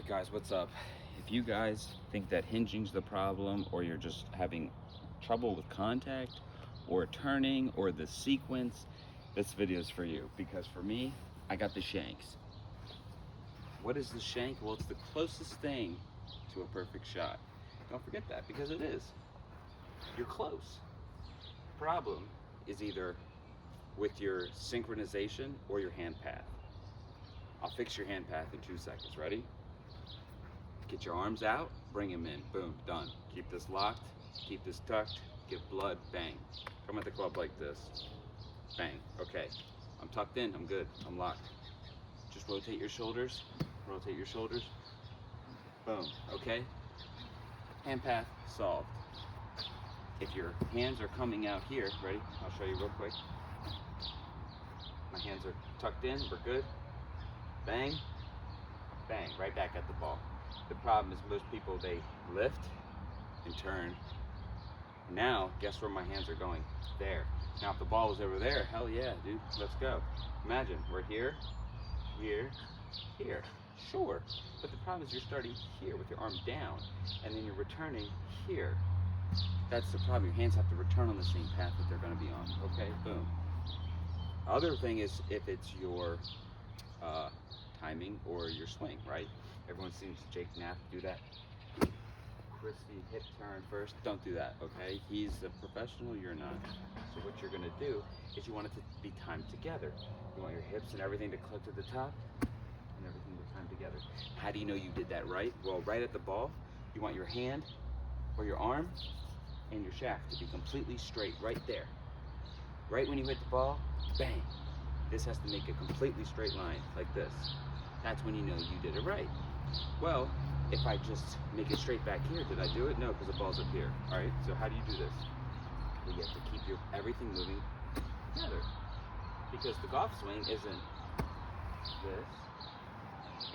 Alright guys, what's up? If you guys think that hinging's the problem, or you're just having trouble with contact or turning or the sequence, this video is for you. Because for me, I got the shanks. What is the shank? Well, it's the closest thing to a perfect shot. Don't forget that, because it is. You're close. Problem is either with your synchronization or your hand path. I'll fix your hand path in 2 seconds. Ready? Get your arms out, bring them in. Boom, done. Keep this locked, keep this tucked, get blood, bang. Come at the club like this. Bang. Okay. I'm tucked in, I'm good, I'm locked. Just rotate your shoulders, rotate your shoulders. Boom, okay? Hand path solved. If your hands are coming out here, ready? I'll show you real quick. My hands are tucked in, we're good. Bang, bang, right back at the ball. The problem is most people, they lift and turn. Now, guess where my hands are going? There. Now, if the ball was over there, hell yeah, dude, let's go. Imagine, we're here, here, here. Sure, but the problem is you're starting here with your arm down, and then you're returning here. That's the problem. Your hands have to return on the same path that they're going to be on. Okay, boom. Other thing is if it's your timing or your swing, right? Everyone seems Jake Knapp do that crispy hip turn first. Don't do that, okay? He's a professional, you're not. So what you're gonna do is you want it to be timed together. You want your hips and everything to clip to the top and everything to time together. How do you know you did that right? Well, right at the ball, you want your hand or your arm and your shaft to be completely straight right there. Right when you hit the ball, bang. This has to make a completely straight line like this. That's when you know you did it right. Well, if I just make it straight back here, did I do it? No, because the ball's up here. All right, so how do you do this? Well, you have to keep everything moving together. Because the golf swing isn't this,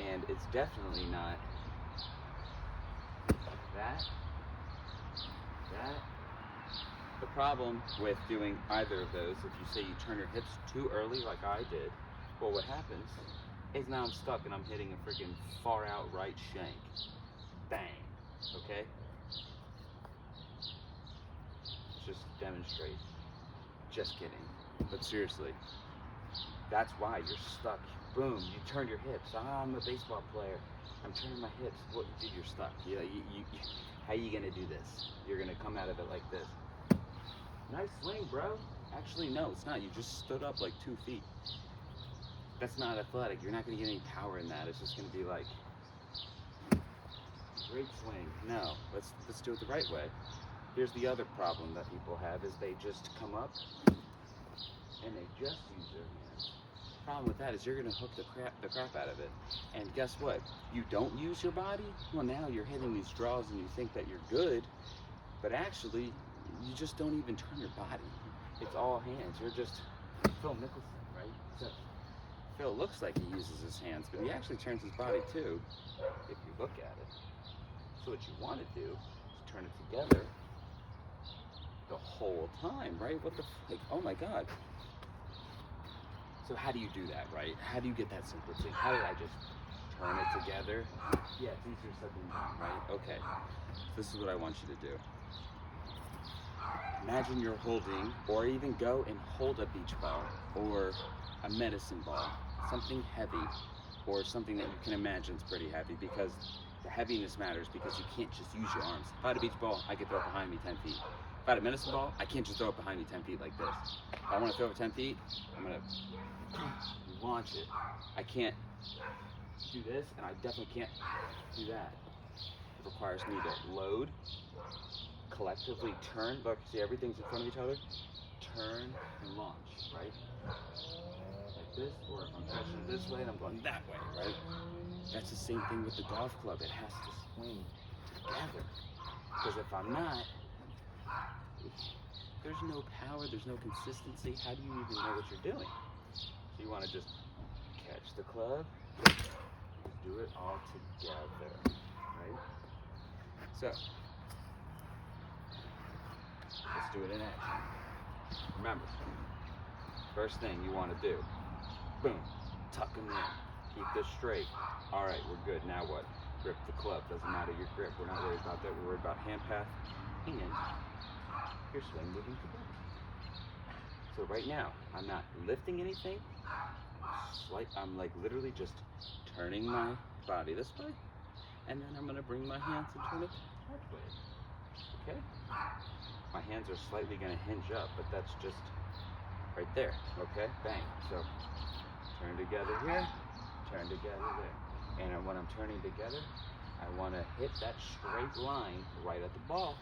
and it's definitely not that. The problem with doing either of those, if you say you turn your hips too early like I did, well, what happens is now I'm stuck and I'm hitting a freaking far out right shank. Bang. Okay? Just demonstrate. Just kidding. But seriously, that's why you're stuck. Boom, you turn your hips. I'm a baseball player. I'm turning my hips. Well, dude, you're stuck. How are you gonna do this? You're gonna come out of it like this. Nice swing, bro. Actually, no, it's not. You just stood up like 2 feet. That's not athletic. You're not going to get any power in that. It's just going to be like, great swing. No, let's do it the right way. Here's the other problem that people have is they just come up and they just use their hands. The problem with that is you're going to hook the crap out of it. And guess what? You don't use your body? Well, now you're hitting these draws and you think that you're good, but actually, you just don't even turn your body. It's all hands. You're just Phil Mickelson, right? So Phil looks like he uses his hands, but he actually turns his body too, if you look at it. So what you want to do is turn it together the whole time, right? What the like? Oh my God. So how do you do that, right? How do you get that simple thing? How did I just turn it together? Yeah, it's easier said than done, right? Okay. This is what I want you to do. Imagine you're holding, or even go and hold a beach ball, or a medicine ball, something heavy, or something that you can imagine is pretty heavy, because the heaviness matters, because you can't just use your arms. If I had a beach ball, I could throw it behind me 10 feet. If I had a medicine ball, I can't just throw it behind me 10 feet like this. If I want to throw it 10 feet, I'm going to launch it. I can't do this, and I definitely can't do that. It requires me to load, collectively turn, look, see everything's in front of each other, turn and launch, right? Like this, or if I'm touching it this way and I'm going that way, right? That's the same thing with the golf club. It has to swing together. Because if I'm not, there's no power, there's no consistency. How do you even know what you're doing? So you want to just catch the club, do it all together, right? So, let's do it in action. Remember, first thing you want to do, boom, tuck them in. Keep this straight. All right, we're good. Now what? grip the club. Doesn't matter your grip. We're not worried about that. We're worried about hand path and your swing moving together. So right now, I'm not lifting anything. I'm like literally just turning my body this way, and then I'm gonna bring my hands and turn it that way. Okay? My hands are slightly gonna hinge up, but that's just right there. Okay? Bang. So turn together here, turn together there. And when I'm turning together, I wanna hit that straight line right at the ball.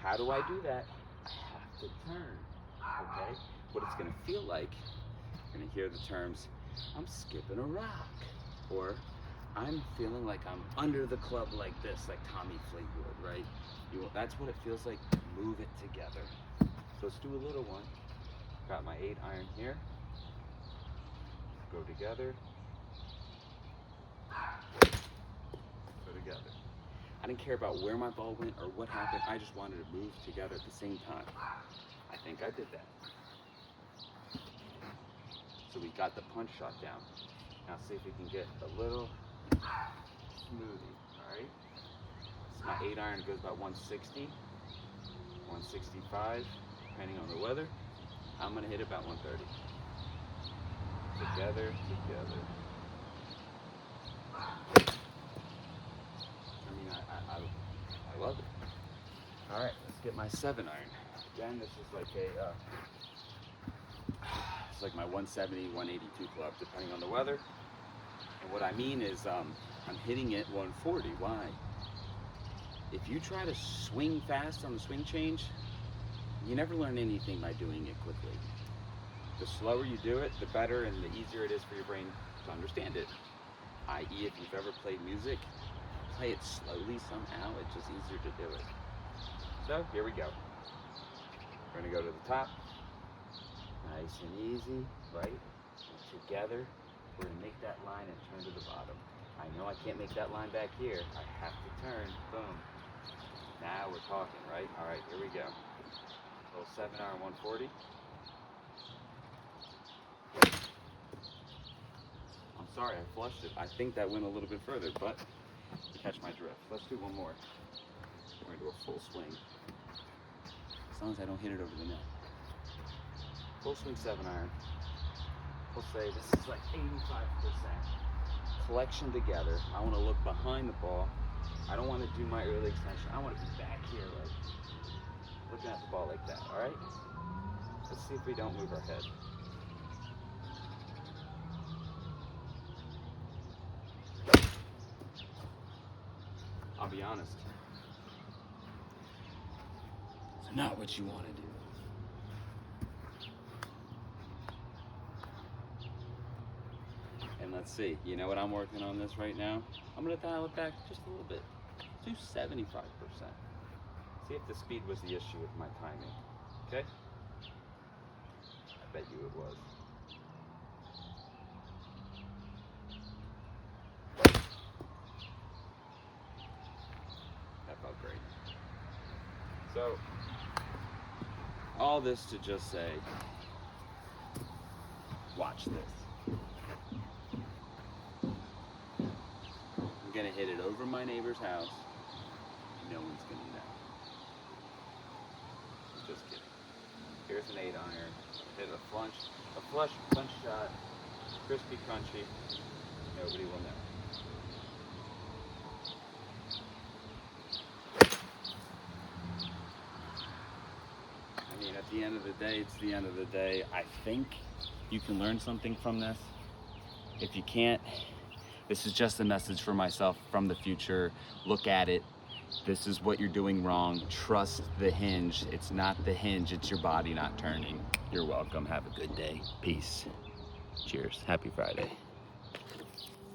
How do I do that? I have to turn. Okay? What it's gonna feel like, you're gonna hear the terms, I'm skipping a rock, or I'm feeling like I'm under the club like this, like Tommy Fleetwood, right? That's what it feels like. Move it together. So let's do a little one. Got my 8-iron here. Go together. Go together. I didn't care about where my ball went or what happened. I just wanted to move together at the same time. I think I did that. So we got the punch shot down. Now see if we can get a little smoothie, all right? This is my 8-iron, goes about 160, 165, depending on the weather. I'm gonna hit about 130. Together, together. I mean, I love it. All right, let's get my 7-iron. Again, this is like it's like my 170, 182 club, depending on the weather. And what I mean is, I'm hitting it 140. Why? If you try to swing fast on the swing change, you never learn anything by doing it quickly. The slower you do it, the better and the easier it is for your brain to understand it. I.e., if you've ever played music, play it slowly somehow, it's just easier to do it. So, here we go. We're gonna go to the top. Nice and easy, right? And together, we're gonna make that line and turn to the bottom. I know I can't make that line back here. I have to turn, boom. Now we're talking, right? All right, here we go. Little 7-iron 140. I'm sorry, I flushed it. I think that went a little bit further, but catch my drift. Let's do one more. We're gonna do a full swing. As long as I don't hit it over the net. Full swing 7-iron. We'll say this is like 85%. Collection together. I want to look behind the ball. I don't want to do my early extension. I want to be back here, like looking at the ball like that. All right. Let's see if we don't move our head. I'll be honest. It's not what you want to do. And let's see, you know what I'm working on this right now? I'm gonna dial it back just a little bit, to 75%. See if the speed was the issue with my timing, okay? I bet you it was. That felt great. So, all this to just say, watch this. I'm gonna hit it over my neighbor's house. No one's gonna know. Just kidding. Here's an 8-iron. Hit a flush punch shot, crispy, crunchy. Nobody will know. I mean, at the end of the day, it's the end of the day. I think you can learn something from this. If you can't, this is just a message for myself from the future. Look at it. This is what you're doing wrong. Trust the hinge. It's not the hinge, it's your body not turning. You're welcome. Have a good day. Peace. Cheers. Happy Friday.